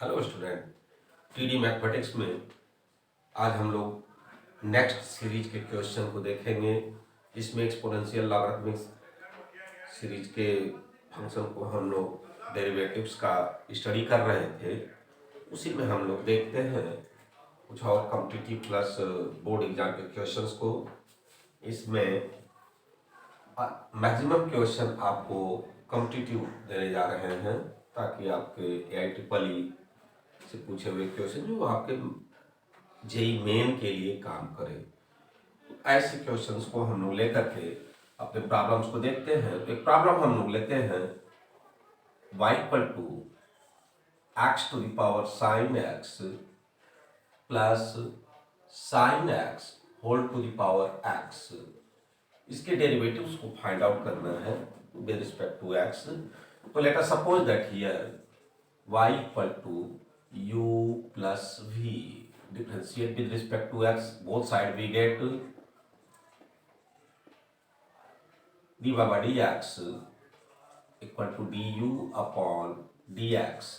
Hello student, TD mathematics में आज हम लोग नेक्स्ट सीरीज के क्वेश्चन को देखेंगे। इसमें एक्सपोनेंशियल लॉगरिथमिक सीरीज के फंक्शन को हम लोग डेरिवेटिव्स का स्टडी कर रहे थे। उसी में हम लोग देखते हैं कुछ और कॉम्पिटिटिव प्लस बोर्ड एग्जाम के क्वेश्चंस को। इसमें मैक्सिमम क्वेश्चन आपको कॉम्पिटिटिव देने जा रहे हैं ताकि आपके AIEEE से पूछे हुए क्वेश्चन जो आपके जेई मेन के लिए काम करे। ऐसे क्वेश्चंस को हम लोग लेकर के अपने प्रॉब्लम्स को देखते हैं। तो एक प्रॉब्लम हम लोग लेते हैं y equal to x to the power sine x plus sine x whole to the power x. इसके डेरिवेटिव्स को फाइंड आउट करना है विद रिस्पेक्ट टू एक्स। तो let us suppose that here y equal to u plus v, differentiate with respect to x, both side we get dy by dx equal to du upon dx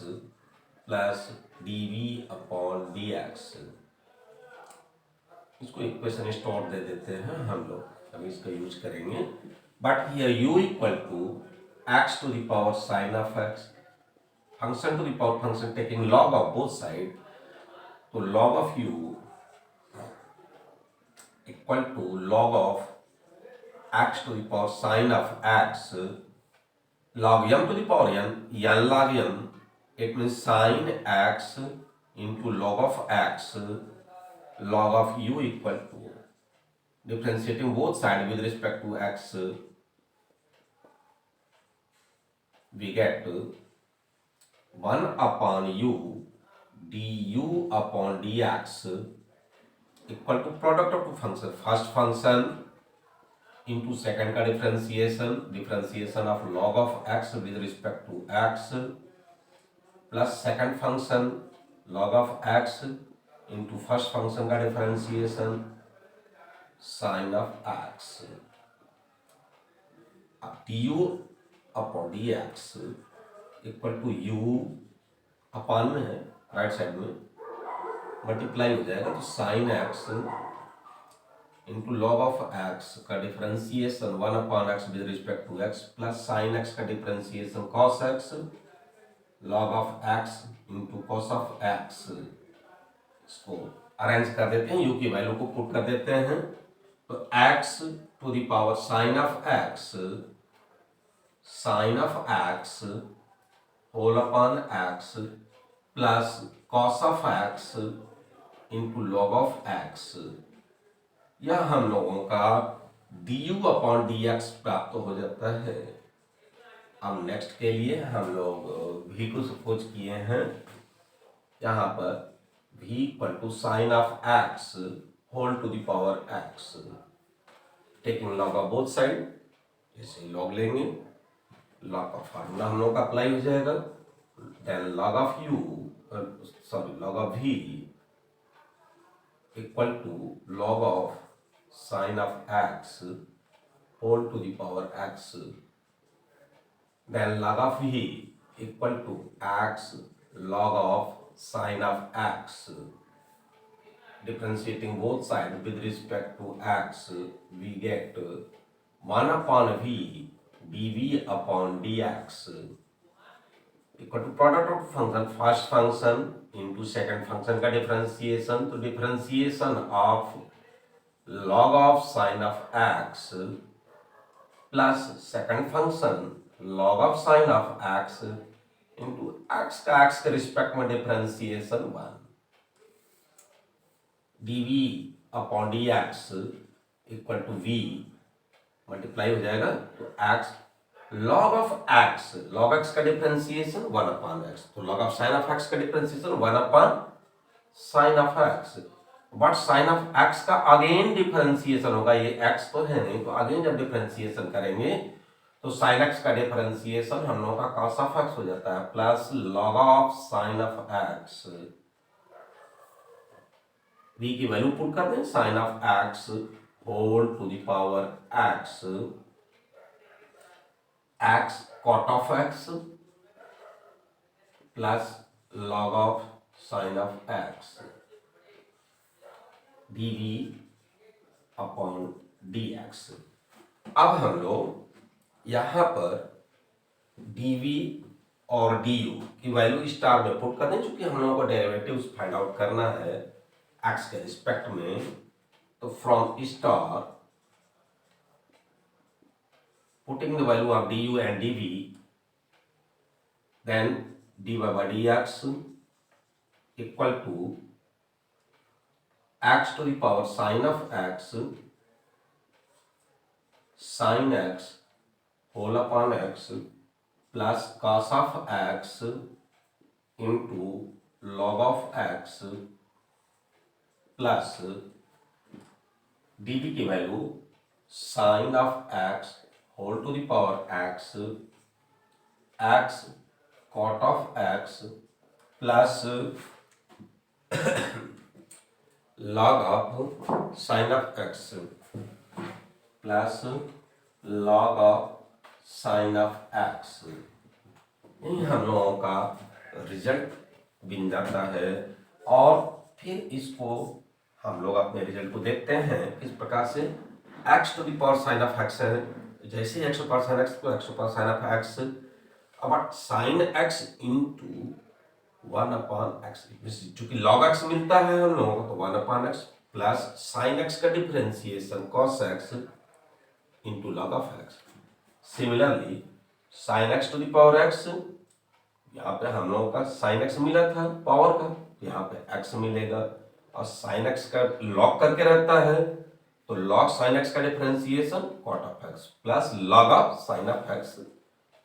plus dv upon dx। इसको equation store दे देते हैं हम लोग, अभी इसका use करेंगे। But here u equal to x to the power sin of x, function to the power function taking log of both side, तो log of u equal to log of x to the power sin of x log m to the power n, n log m, it means sin x into log of x log of u equal to, differentiating both sides with respect to x, we get 1 upon u du upon dx equal to product of two function, first function into second का differentiation, differentiation of log of x with respect to x plus second function log of x into first function का differentiation sine of x. अब du upon dx equal to u upon में है, right side में multiply हो जाएगा, तो sine x into log of x का differentiation 1 upon x with respect to x plus sine x का differentiation cos x log of x into cos of x. इसको arrange कर देते हैं, यू की वैल्यू को पुट कर देते हैं, तो x to the power sine of x whole upon x plus cos of x into log of x. यह हम लोगों का du अपॉन dx प्राप्त हो जाता है। अब नेक्स्ट के लिए हम लोग v को सपोज किए हैं, यहाँ पर v equal to sine of x whole to the power x, taking log of both side, जैसे लॉग लेंगे लॉग का फार्मूला हम लोग का अप्लाई हो जाएगा, then log of log of v equal to log of sin of x whole to the power x, then log of v equal to x log of sin of x, differentiating both sides with respect to x, we get 1 upon v dv upon dx equal to product of function, first function into second function का differentiation, तो differentiation of log of sine of x plus second function log of sine of x into x का x के respect में differentiation 1 dv upon dx equal to v multiply हो जाएगा, तो x log of x का differentiation 1 upon x, तो log of sine of x का differentiation 1 upon sine of x, but sine of x का again differentiation होगा, ये x तो है नहीं, तो अगेन जब डिफरेंशिएशन करेंगे तो साइन x का डिफरेंशिएशन हम लोगों का cos ऑफ x हो जाता है plus log of sine of x, v की वैल्यू पुट कर दें, sine of x whole to the power x cot of x plus log of sin of x dv upon dx। अब हम लोग यहाँ पर dv और du की वैल्यू स्टार में पुट कर दें, चूंकि हम लोगों को डेरिवेटिव्स फाइंड आउट करना है x के रिस्पेक्ट में। तो from star putting the value of du and dv, then dy by dx equal to x to the power sin of x sin x whole upon x plus cos of x into log of x plus dv की value sin of x whole to the power x x cot of x plus log of sin of x plus log of sin of x। यही हम लोगों का result बन जाता है। और फिर इसको हम लोग अपने रिजल्ट को देखते हैं किस प्रकार से। x to the power sine of x है, जैसे ही x to power sine x तो x to power sine of x, अब साइन x इंटू 1/x, चूंकि log x मिलता है हम लोगों को तो 1/x प्लस साइन x का differentiation cos x into log of x। Similarly sine x to the power x, यहाँ पे हम लोगों का साइन x मिला था पावर का, यहाँ पे x मिलेगा, और साइन x का लॉग करके रहता है तो log साइन x का differentiation cot of x plus log of sine of x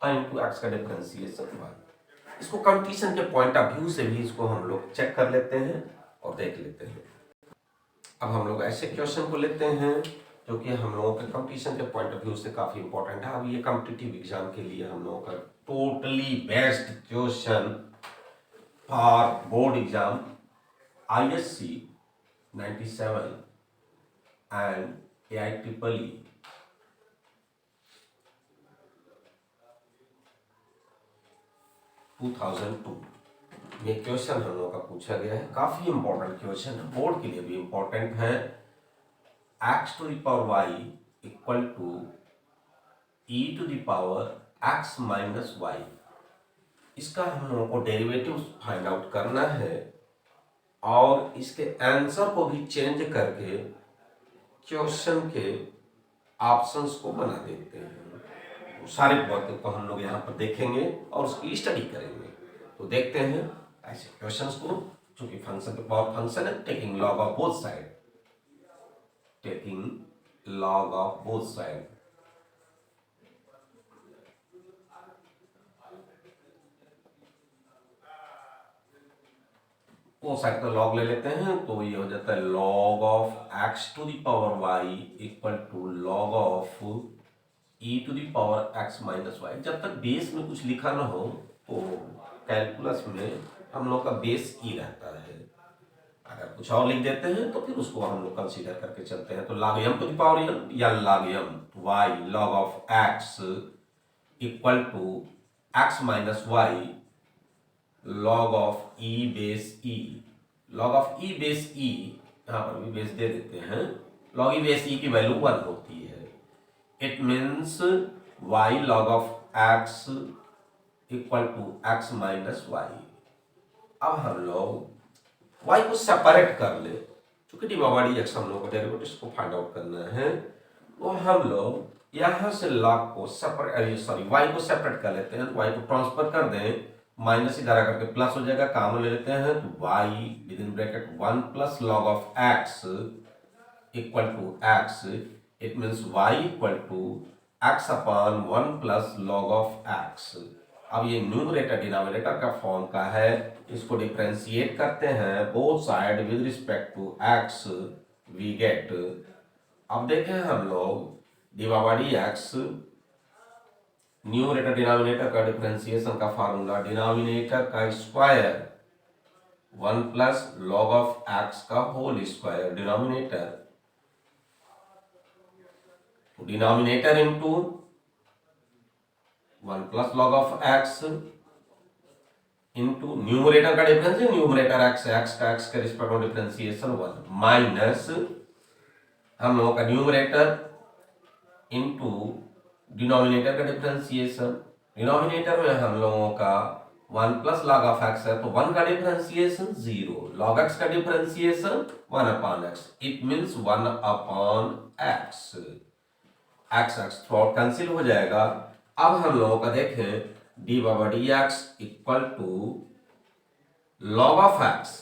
into x का डिफरेंशिएशन 1। इसको कंपटीशन के पॉइंट ऑफ व्यू से भी इसको हम लोग चेक कर लेते हैं और देख लेते हैं। अब हम लोग ऐसे क्वेश्चन को लेते हैं जो कि हम लोगों के कंपटीशन के पॉइंट ऑफ व्यू से काफी इंपॉर्टेंट है। अब ये कॉम्पिटिटिव एग्जाम के लिए हम लोगों का totally best question for board exam ISC 97 and AIEEE 2002 ये क्वेश्चन हम लोगों का पूछा गया है। काफी इंपॉर्टेंट क्वेश्चन है, बोर्ड के लिए भी इंपॉर्टेंट है। x to the power y equal to e to the power x minus y, इसका हम लोगों को डेरिवेटिव फाइंड आउट करना है और इसके आंसर को भी चेंज करके क्वेश्चन के ऑप्शंस को बना देते हैं। सारे बातों को हम लोग यहाँ पर देखेंगे और उसकी स्टडी करेंगे। तो देखते हैं ऐसे क्वेश्चंस को, चूंकि फंक्शन के पावर फंक्शन है, taking log of both side, taking log of both side. वो साइड का लॉग ले लेते हैं तो ये हो जाता है log of x to the power y equal to log of e to the power x minus y. जब तक बेस में कुछ लिखा ना हो तो कैलकुलस में हम लोग का बेस e रहता है। अगर कुछ और लिख देते हैं तो फिर उसको हम लोग कंसीडर करके चलते हैं। तो log m to the power m या log m y log of x equal to x minus y log of e base e, log of e base e, यहाँ पर भी बेस दे देते हैं, log e बेस e की value 1 होती है। It means y log of x equal to x minus y. अब हम लोग y को सेपरेट कर ले, चूंकि dx हम लोग को डेरिवेटिव्स को फाइंड आउट करना है, तो हम लोग यहाँ से log को सेपरेट y को सेपरेट कर लेते हैं। तो y को ट्रांसफर कर दें, माइनस इधर आकर के प्लस हो जाएगा, कॉमन ले लेते हैं तो y with in bracket 1 plus log of x equal to x। It means y equal to x upon 1 plus log of x। अब ये न्यूमरेटर डिनोमिनेटर का फॉर्म का है, इसको डिफरेंशिएट करते हैं both side with respect to x, we get. अब देखें हम लोग dx न्यूमरेटर डिनोमिनेटर का डिफरेंशिएशन का फार्मूला, डिनोमिनेटर का square 1 plus log of x का whole square, denominator into 1 plus log of x into numerator का डिफरेंस है, न्यूमरेटर एक्स का एक्स के रिस्पेक्ट में डिफरेंशिएशन 1 माइनस हम लोगों का न्यूमरेटर इंटू डिनोमिनेटर का डिफरेंशिएशन। डिनोमिनेटर में हम लोगों का 1 प्लस लॉग ऑफ एक्स है, तो 1 का डिफरेंशिएशन 0, लॉग एक्स का differentiation 1 upon x, it means 1 upon x. X x through cancel हो जाएगा। अब हम लोगों का देखें d by d x equal to log of x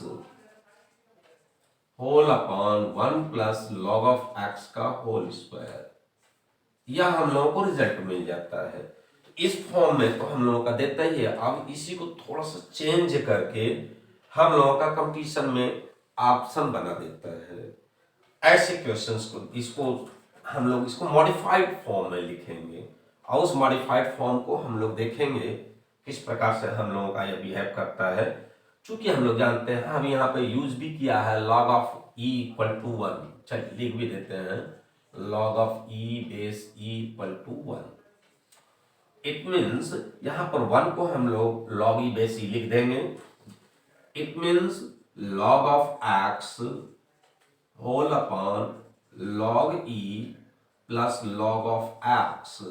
whole upon 1 plus log of x का होल स्क्वायर। यह हम लोगों को रिजल्ट मिल जाता है। इस फॉर्म में तो हम लोगों का देता ही है। अब इसी को थोड़ा सा चेंज करके हम लोगों का कंपटीशन में ऑप्शन बना देता है। ऐसे क्वेश्चंस को इसको हम लोग इसको मॉडिफाइड फॉर्म में लिखेंगे और उस मॉडिफाइड फॉर्म को हम लोग देखेंगे किस प्रकार से हम लोगों का यह बिहेव करता है। चूंकि हम लोग जानते हैं, हम यहाँ पे यूज भी किया है log of e equal to 1, चलिए लिख भी देते हैं log of e base e equal to 1। It means यहाँ पर 1 को हम लोग log e बेस e लिख देंगे। It means log of x whole upon log e plus log of x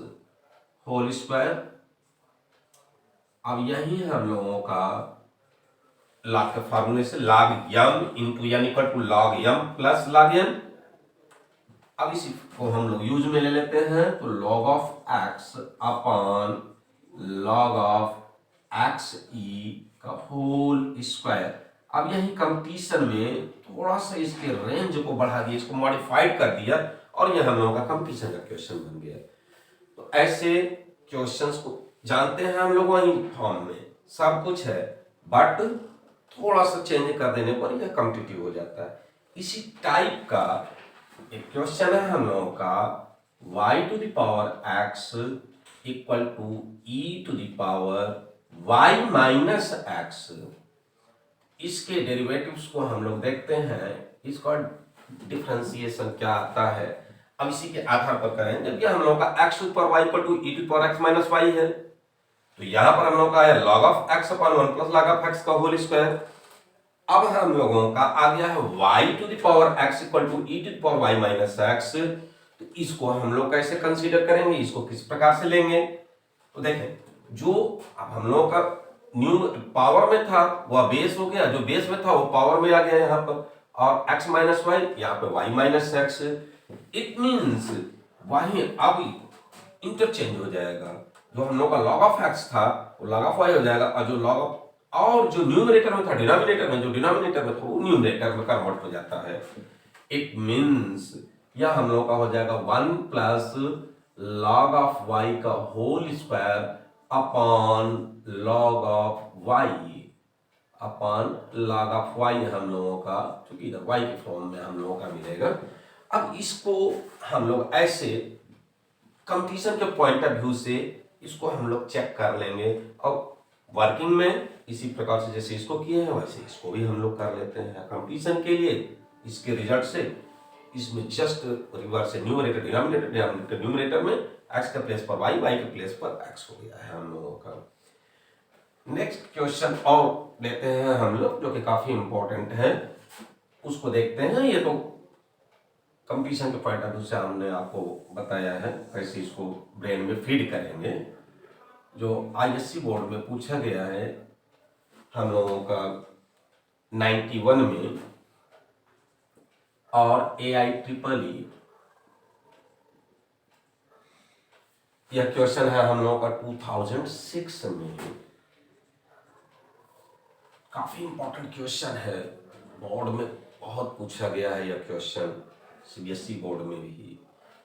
whole square. अब यही हम लोगों का लॉग के फार्मूले से log m into n equal to log m plus log n। अब इसी को हम लोग यूज में ले लेते हैं, तो log of x upon log of x e का होल स्क्वायर। अब यही कंपटीशन में थोड़ा सा इसके रेंज को बढ़ा दिया, इसको मॉडिफाइड कर दिया और यह हम लोगों का कंपटीशन का क्वेश्चन बन गया। तो ऐसे क्वेश्चंस को जानते हैं हम लोग, वही फॉर्म में सब कुछ है, बट थोड़ा सा चेंज कर देने पर यह कॉम्पिटिटिव हो जाता है। इसी टाइप का एक क्वेश्चन है हम लोगों का y to the power x equal to e to the power y minus x। इसके डेरिवेटिव्स को हम लोग देखते हैं, इसका डिफरेंशिएशन क्या आता है। अब इसी के आधार पर करें, जबकि हम लोगों का x to the power y equal to e to the power x minus y है, तो यहां पर हम लोग का है log of x upon 1 plus log of x का होल स्क्वायर। अब हम लोगों का आ गया है y to the power x equal to e to the power y minus x। तो इसको हम लोग कैसे कंसीडर करेंगे, इसको किस प्रकार से लेंगे। तो देखें, जो अब हम लोगों का न्यू पावर में था वह बेस हो गया, जो बेस में था वो पावर में आ गया यहाँ पर, और x माइनस वाई यहाँ पे y minus x. It means वही अब इंटरचेंज हो जाएगा, जो हम लोग का log ऑफ x था वो log ऑफ y हो जाएगा, और जो log ऑफ और जो न्यूमरेटर में था डिनोमिनेटर में, जो डिनोमिनेटर में था वो न्यूमरेटर में कन्वर्ट हो जाता है। इट मीन्स यह हम लोग का हो जाएगा 1 प्लस log ऑफ y का whole square upon log of y upon log of y हम लोगों का, चूंकि इधर y के फॉर्म में हम लोगों का मिलेगा। अब इसको हम लोग ऐसे कंपटीशन के पॉइंट ऑफ व्यू से इसको हम लोग चेक कर लेंगे, और वर्किंग में इसी प्रकार से जैसे इसको किए हैं वैसे इसको भी हम लोग कर लेते हैं। कंपटीशन के लिए इसके रिजल्ट से इसमें जस्ट रिवर्स से न्यूमरेटर डिनोमिनेटर, डिनोमिनेटर न्यूमरेटर में x के प्लेस पर y, y के प्लेस पर x हो गया है हम लोगों का। नेक्स्ट क्वेश्चन और लेते हैं हम लोग, जो कि काफी इंपॉर्टेंट है, उसको देखते हैं। ये तो कंपटीशन के पॉइंट ऑफ व्यू से हमने आपको बताया है कैसे इसको ब्रेन में फीड करेंगे। जो आईएससी बोर्ड में पूछा गया है हम लोगों का 91 में, और AIEEE यह क्वेश्चन है हम लोगों का 2006 में। काफी इंपॉर्टेंट क्वेश्चन है, बोर्ड में बहुत पूछा गया है यह क्वेश्चन, CBSE बोर्ड में भी।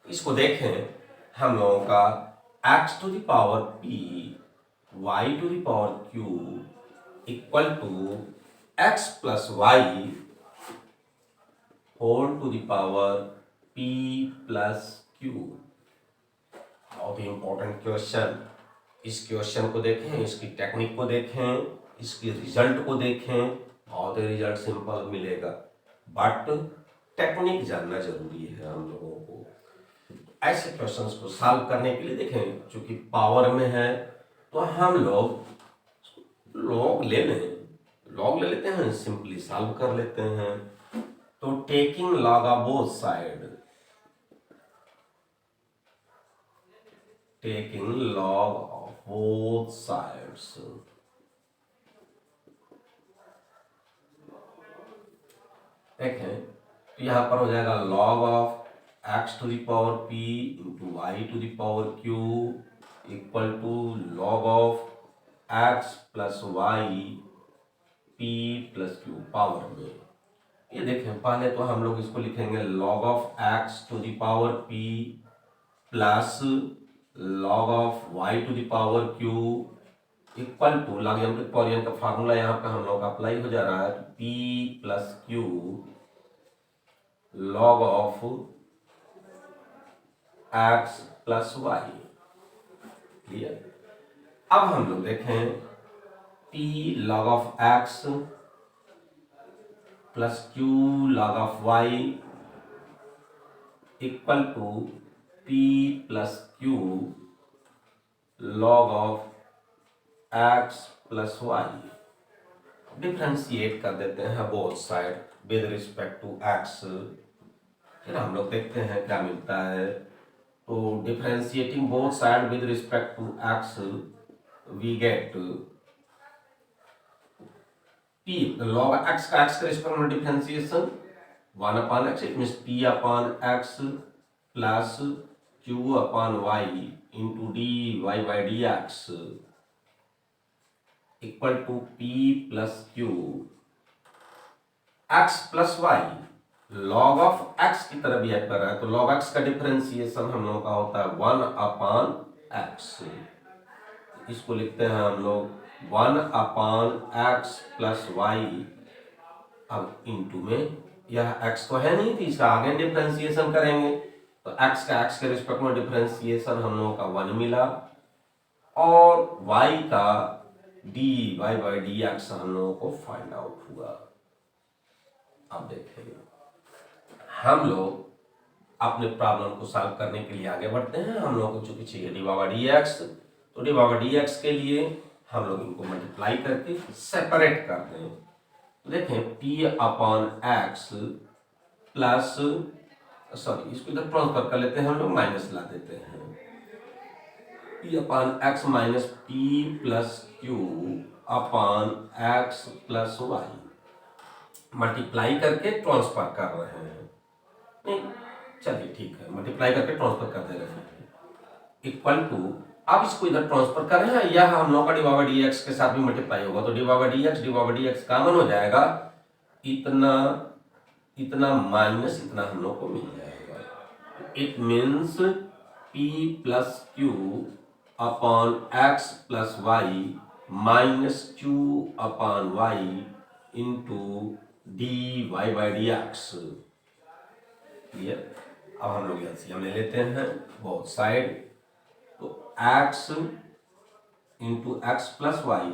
इसको देखें, हम लोगों का x to the power p y to the power q equal to x plus y whole to the power p plus q। बहुत ही इंपॉर्टेंट क्वेश्चन। इस क्वेश्चन को देखें, इसकी टेक्निक को देखें, इसके रिजल्ट को देखें, बहुत ही रिजल्ट सिंपल मिलेगा, बट टेक्निक जानना जरूरी है हम लोगों को। ऐसे क्वेश्चंस को सॉल्व करने के लिए देखें, चूंकि पावर में है तो हम लोग लॉग ले लें, लॉग ले लेते हैं, सिंपली सॉल्व कर लेते हैं। तो taking log of both side, taking log of both sides, देखें तो यहां पर हो जाएगा log of x to the power p into y to the power q equal to log of x plus y p plus q power में। ये देखें, पहले तो हम लोग इसको लिखेंगे log of x to the power p plus log of y to the power q equal to logarithmic पॉलियन का फार्मूला यहाँ पे हम लोग अप्लाई हो जा रहा है, p plus q log of x plus y. Clear? अब हम लोग देखें p log of x plus q log of y equal to p plus q log of x plus y. Differentiate कर देते हैं both side with respect to x, फिर हम लोग देखते हैं क्या मिलता है। तो differentiating both side with respect to x we get p log x का x के रिस्पेक्ट में differentiation 1 upon x, it means p upon x plus q upon y into dy by dx equal to p plus q x plus y log of x की तरह behave कर रहा है, तो log x का differentiation हम लोगों का होता है 1 अपॉन x। इसको लिखते हैं हम लोग 1 अपॉन एक्स प्लस वाई। अब इनटू में यह x तो है नहीं, तो इसका आगे डिफरेंशिएशन करेंगे, तो x का x के रिस्पेक्ट में डिफरेंशिएशन हम लोगों का 1 मिला और y का dy बाई dx हम लोगों को फाइंड आउट हुआ। अब देखेंगे हम लोग अपने प्रॉब्लम को सॉल्व करने के लिए आगे बढ़ते हैं। हम लोगों को चूंकि चाहिए डी बाई dx, तो डी बाई dx के लिए हम लोग इनको मल्टीप्लाई करके सेपरेट कर दें। तो देखें p upon x plus, sorry इसको इधर ट्रांसफर कर लेते हैं, हम लोग माइनस ला देते हैं, p upon x minus p plus q upon x plus y, multiply करके ट्रांसफर कर रहे हैं। नहीं चलिए ठीक है, मल्टीप्लाई करके ट्रांसफर कर दे रहे हैं इक्वल टू, अब इसको इधर ट्रांसफर कर रहे हैं, यह हम लोग का डी बाई dx के साथ भी मल्टीप्लाई होगा, तो डी बाई dx कॉमन हो जाएगा, इतना इतना माइनस इतना हम लोग को मिल जाएगा। It means p plus q upon x plus y minus q upon y into d y by dx। Clear? अब हम लोग एलसीएम ले लेते हैं बोथ साइड, तो x इंटू एक्स प्लस वाई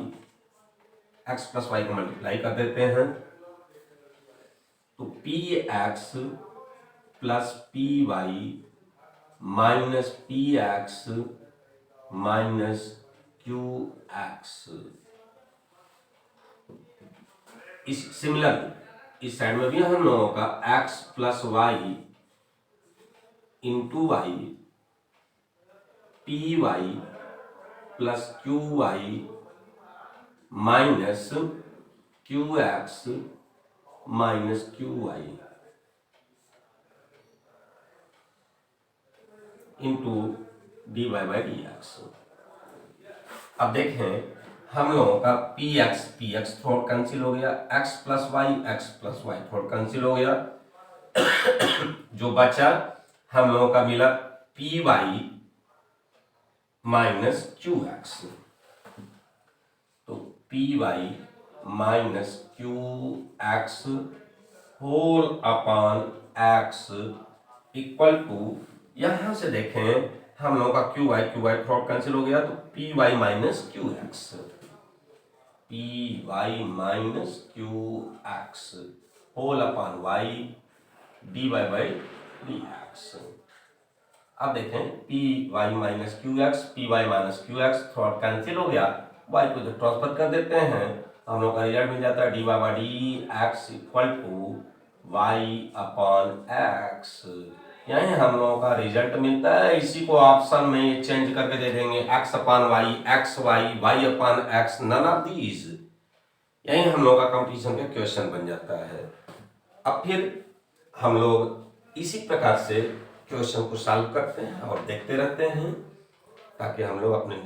को मल्टीप्लाई कर देते हैं, तो p x plus p y minus p x minus Q x. इस सिमिलर इस साइड में भी हम लोगों का x plus y into y P Y plus q y minus Q x minus q y into d y by d x. अब देखें हम लोगों का पी एक्स थोड़ा कैंसिल हो गया, एक्स प्लस वाई थोड़ा कैंसिल हो गया, जो बचा हम लोगों का मिला P y minus Q x, तो P y minus Q x whole upon x equal to, यहां से देखें हम लोगों का क्यू वाई थोड़ा कैंसिल हो गया, तो P y minus Q x, p y minus Q x whole upon y d y by d x. अब देखें p y minus Q x थोड़ा कैंसिल हो गया, वाई को जब ट्रांसफर कर देते हैं तो हम लोग का रिजल्ट मिल जाता है d by d x equal to y upon x. यही हम लोगों का रिजल्ट मिलता है। इसी को ऑप्शन में ये चेंज करके दे देंगे x upon y, x y, y upon x, none of these. यही हम लोग का कंपटीशन का क्वेश्चन बन जाता है। अब फिर हम लोग इसी प्रकार से क्वेश्चन को सॉल्व करते हैं और देखते रहते हैं ताकि हम लोग अपने